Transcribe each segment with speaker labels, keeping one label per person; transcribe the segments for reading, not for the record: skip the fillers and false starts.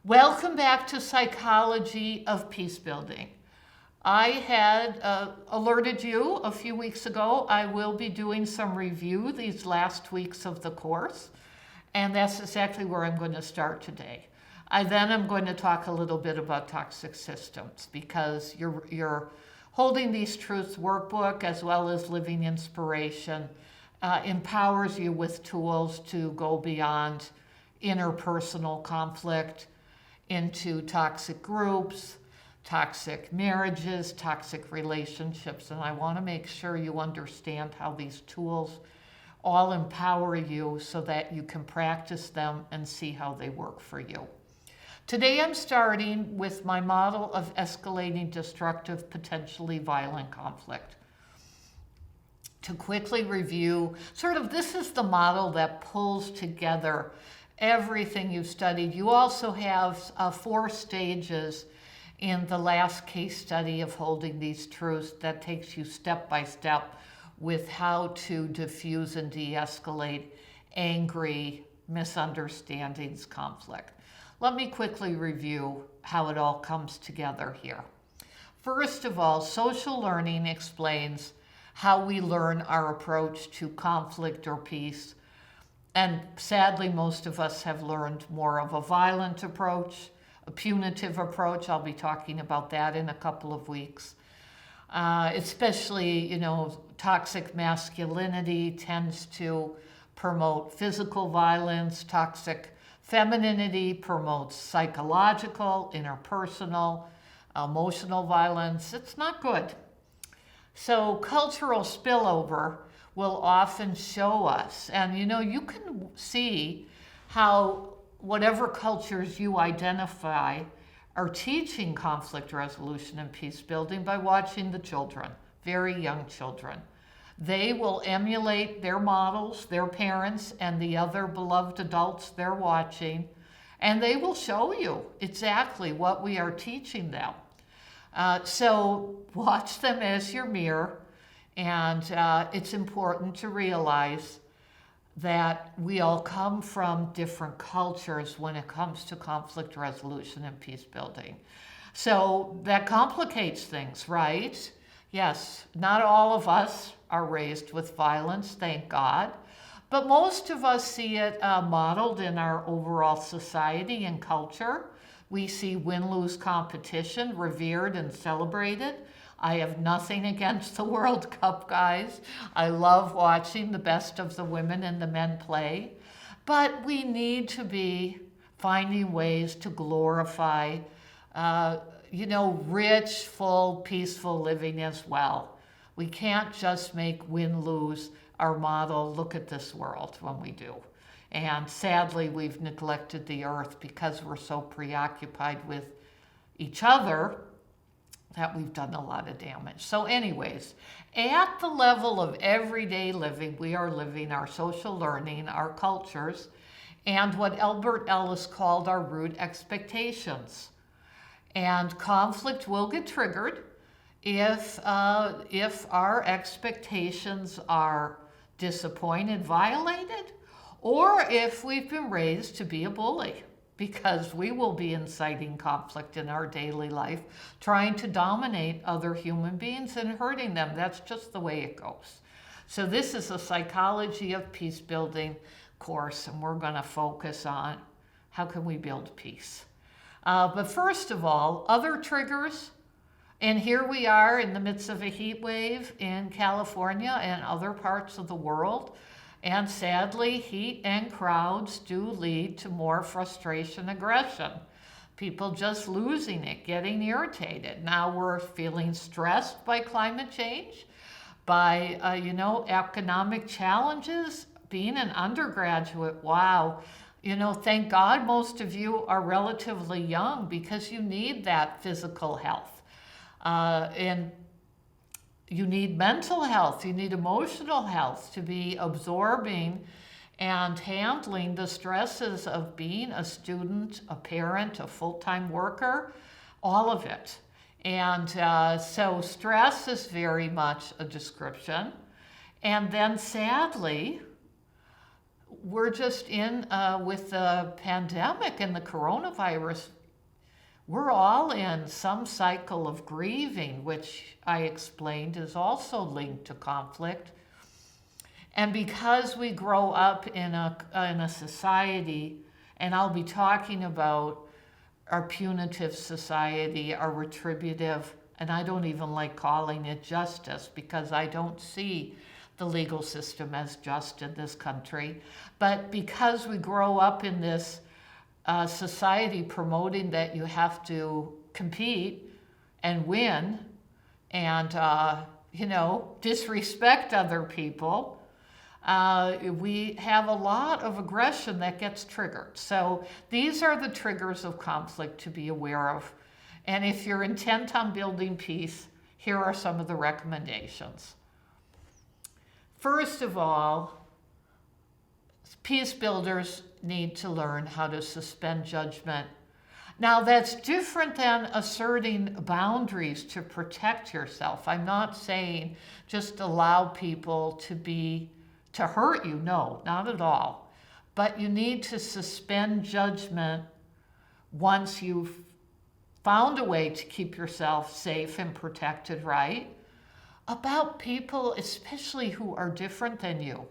Speaker 1: Welcome back to Psychology of Peace Building. I had alerted you a few weeks ago I will be doing some review these last weeks of the course, and that's exactly where I'm going to start today. Then I'm going to talk a little bit about toxic systems because you're holding these truths workbook as well as living inspiration empowers you with tools to go beyond interpersonal conflict into toxic groups, toxic marriages, toxic relationships. And I want to make sure you understand how these tools all empower you so that you can practice them and see how they work for you. Today I'm starting with my model of escalating destructive, potentially violent conflict. To quickly review, this is the model that pulls together everything you've studied. You also have 4 stages in the last case study of holding these truths that takes you step by step with how to diffuse and de-escalate angry misunderstandings, conflict. Let me quickly review how it all comes together here. First of all, social learning explains how we learn our approach to conflict or peace. And sadly, most of us have learned more of a violent approach, a punitive approach. I'll be talking about that in a couple of weeks. Especially, toxic masculinity tends to promote physical violence. Toxic femininity promotes psychological, interpersonal, emotional violence. It's not good. So cultural spillover will often show us. And you can see how whatever cultures you identify are teaching conflict resolution and peace building by watching the children, very young children. They will emulate their models, their parents, and the other beloved adults they're watching, and they will show you exactly what we are teaching them. So watch them as your mirror. And it's important to realize that we all come from different cultures when it comes to conflict resolution and peace building. So that complicates things, right? Yes, not all of us are raised with violence, thank God. But most of us see it modeled in our overall society and culture. We see win-lose competition revered and celebrated. I have nothing against the World Cup, guys. I love watching the best of the women and the men play. But we need to be finding ways to glorify, rich, full, peaceful living as well. We can't just make win-lose our model. Look at this world when we do. And sadly, we've neglected the earth because we're so preoccupied with each other that we've done a lot of damage. So anyways, at the level of everyday living, we are living our social learning, our cultures, and what Albert Ellis called our root expectations. And conflict will get triggered if our expectations are disappointed, violated, or if we've been raised to be a bully, because we will be inciting conflict in our daily life, trying to dominate other human beings and hurting them. That's just the way it goes. So this is a Psychology of Peace Building course, and we're going to focus on how can we build peace. But first of all, other triggers. And here we are in the midst of a heat wave in California and other parts of the world. And sadly, heat and crowds do lead to more frustration, aggression. People just losing it, getting irritated. Now we're feeling stressed by climate change, by, economic challenges. Being an undergraduate, wow. Thank God most of you are relatively young because you need that physical health. And you need mental health, you need emotional health to be absorbing and handling the stresses of being a student, a parent, a full-time worker, all of it. And so stress is very much a description. And then sadly, we're just in with the pandemic and the coronavirus we're all in some cycle of grieving, which I explained is also linked to conflict. And because we grow up in a society, and I'll be talking about our punitive society, our retributive, and I don't even like calling it justice because I don't see the legal system as just in this country. But because we grow up in this society promoting that you have to compete and win and, disrespect other people, we have a lot of aggression that gets triggered. So these are the triggers of conflict to be aware of. And if you're intent on building peace, here are some of the recommendations. First of all, peace builders need to learn how to suspend judgment. Now, that's different than asserting boundaries to protect yourself. I'm not saying just allow people to hurt you. No, not at all. But you need to suspend judgment once you've found a way to keep yourself safe and protected, right? About people, especially who are different than you.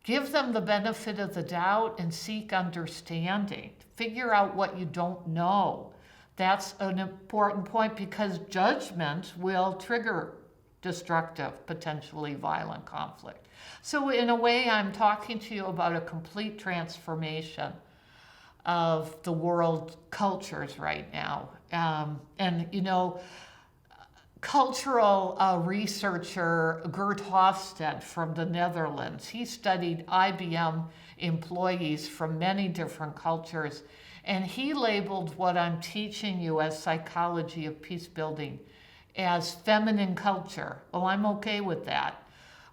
Speaker 1: Give them the benefit of the doubt and seek understanding. Figure out what you don't know. That's an important point because judgment will trigger destructive, potentially violent conflict. So in a way, I'm talking to you about a complete transformation of the world cultures right now. Cultural researcher Gert Hofstede from the Netherlands, he studied IBM employees from many different cultures, and he labeled what I'm teaching you as psychology of peace building as feminine culture. Oh, I'm okay with that.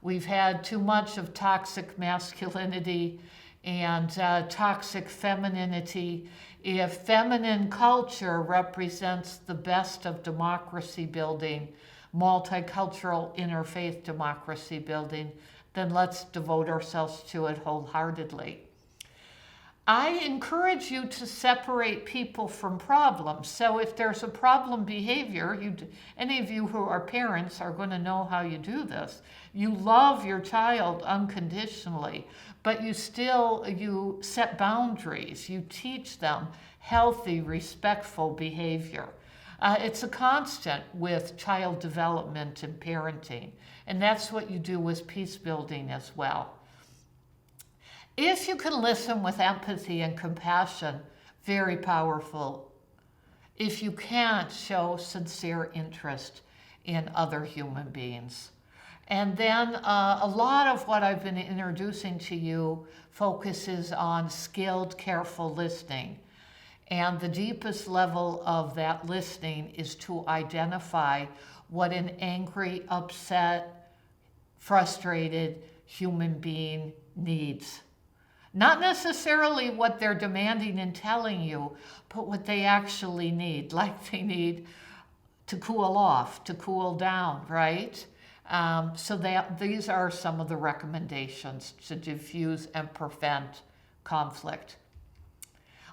Speaker 1: We've had too much of toxic masculinity and toxic femininity. If feminine culture represents the best of democracy building, multicultural interfaith democracy building, then let's devote ourselves to it wholeheartedly. I encourage you to separate people from problems. So if there's a problem behavior, any of you who are parents are going to know how you do this. You love your child unconditionally, but you set boundaries. You teach them healthy, respectful behavior. It's a constant with child development and parenting, and that's what you do with peace building as well. If you can listen with empathy and compassion, very powerful. If you can't, show sincere interest in other human beings. And then a lot of what I've been introducing to you focuses on skilled, careful listening. And the deepest level of that listening is to identify what an angry, upset, frustrated human being needs. Not necessarily what they're demanding and telling you, but what they actually need. Like they need to cool off, to cool down, right? So these are some of the recommendations to diffuse and prevent conflict.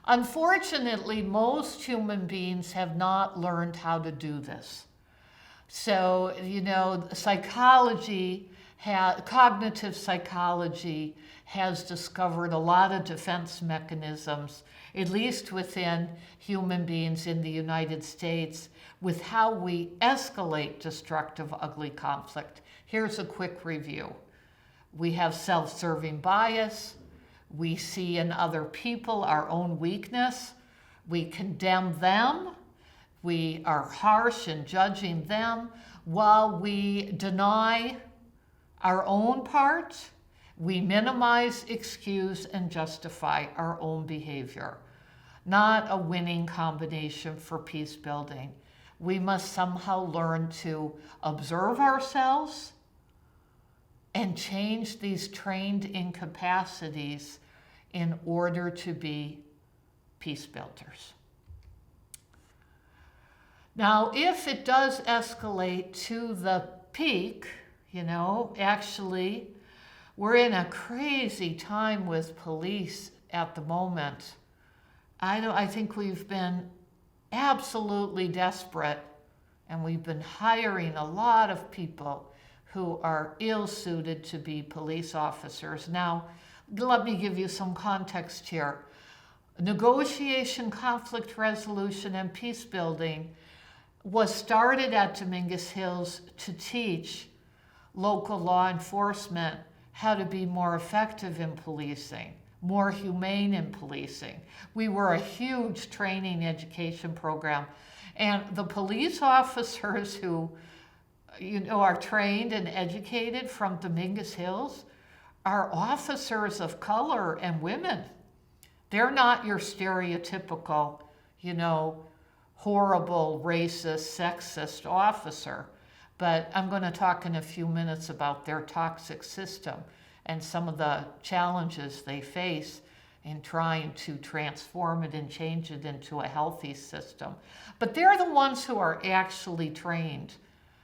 Speaker 1: Unfortunately, most human beings have not learned how to do this. So, cognitive psychology has discovered a lot of defense mechanisms, at least within human beings in the United States, with how we escalate destructive, ugly conflict. Here's a quick review. We have self-serving bias. We see in other people our own weakness. We condemn them. We are harsh in judging them while we deny our own part. We minimize, excuse, and justify our own behavior. Not a winning combination for peace building. We must somehow learn to observe ourselves and change these trained incapacities in order to be peace builders. Now, if it does escalate to the peak, actually, we're in a crazy time with police at the moment. I think we've been absolutely desperate, and we've been hiring a lot of people who are ill-suited to be police officers. Now, let me give you some context here. Negotiation, conflict resolution, and peace building was started at Dominguez Hills to teach local law enforcement how to be more effective in policing, more humane in policing. We were a huge training education program, and the police officers who are trained and educated from Dominguez Hills are officers of color and women. They're not your stereotypical, horrible, racist, sexist officer. But I'm going to talk in a few minutes about their toxic system and some of the challenges they face in trying to transform it and change it into a healthy system. But they're the ones who are actually trained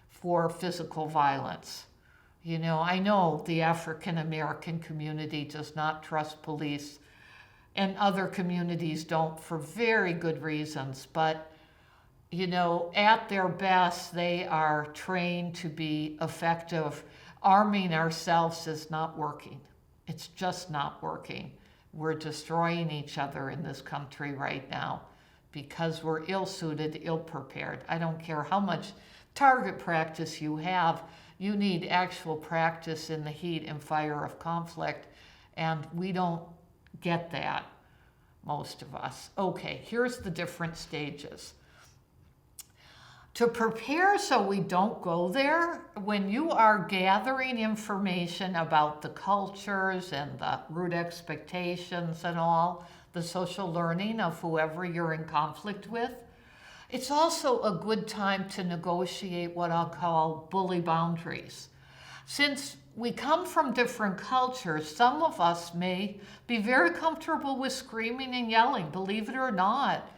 Speaker 1: for physical violence. I know the African American community does not trust police, and other communities don't for very good reasons, but at their best, they are trained to be effective. Arming ourselves is not working. It's just not working. We're destroying each other in this country right now because we're ill-suited, ill-prepared. I don't care how much target practice you have, you need actual practice in the heat and fire of conflict, and we don't get that, most of us. Okay, here's the different stages. To prepare so we don't go there, when you are gathering information about the cultures and the root expectations and all, the social learning of whoever you're in conflict with, it's also a good time to negotiate what I'll call bully boundaries. Since we come from different cultures, some of us may be very comfortable with screaming and yelling, believe it or not.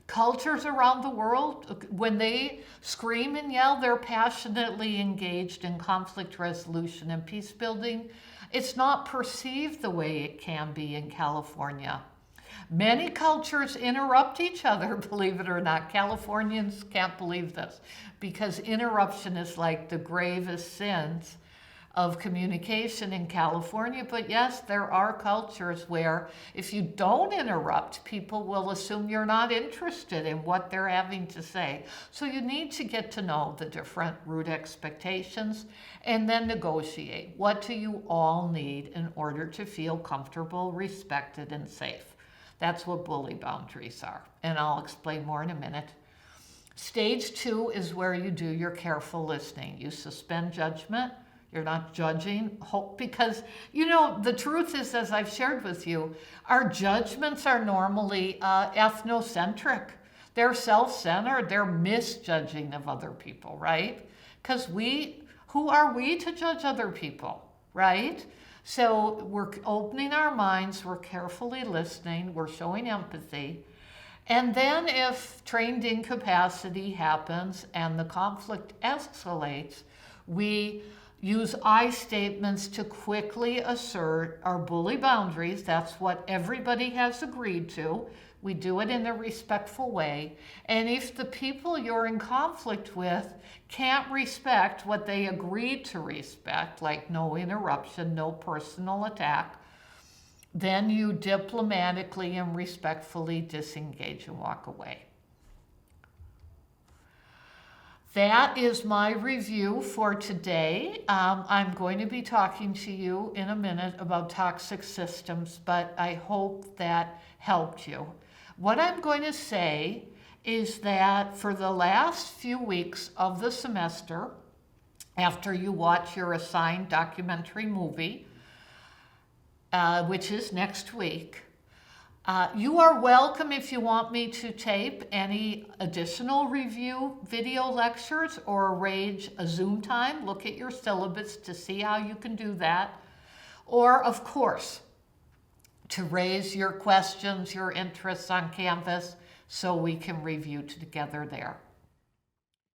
Speaker 1: Cultures around the world, when they scream and yell, they're passionately engaged in conflict resolution and peace building. It's not perceived the way it can be in California. Many cultures interrupt each other, believe it or not. Californians can't believe this because interruption is like the gravest sins of communication in California. But yes, there are cultures where if you don't interrupt, people will assume you're not interested in what they're having to say. So you need to get to know the different root expectations and then negotiate. What do you all need in order to feel comfortable, respected, and safe? That's what bully boundaries are, and I'll explain more in a minute. Stage 2 is where you do your careful listening. You suspend judgment. You're not judging, because, the truth is, as I've shared with you, our judgments are normally ethnocentric. They're self-centered. They're misjudging of other people, right? Because who are we to judge other people, right? So we're opening our minds, we're carefully listening, we're showing empathy. And then if trained incapacity happens and the conflict escalates, we use I statements to quickly assert our bully boundaries. That's what everybody has agreed to. We do it in a respectful way. And if the people you're in conflict with can't respect what they agreed to respect, like no interruption, no personal attack, then you diplomatically and respectfully disengage and walk away. That is my review for today. I'm going to be talking to you in a minute about toxic systems, but I hope that helped you. What I'm going to say is that for the last few weeks of the semester, after you watch your assigned documentary movie, which is next week, you are welcome if you want me to tape any additional review video lectures or arrange a Zoom time. Look at your syllabus to see how you can do that. Or, of course, to raise your questions, your interests on Canvas so we can review together there.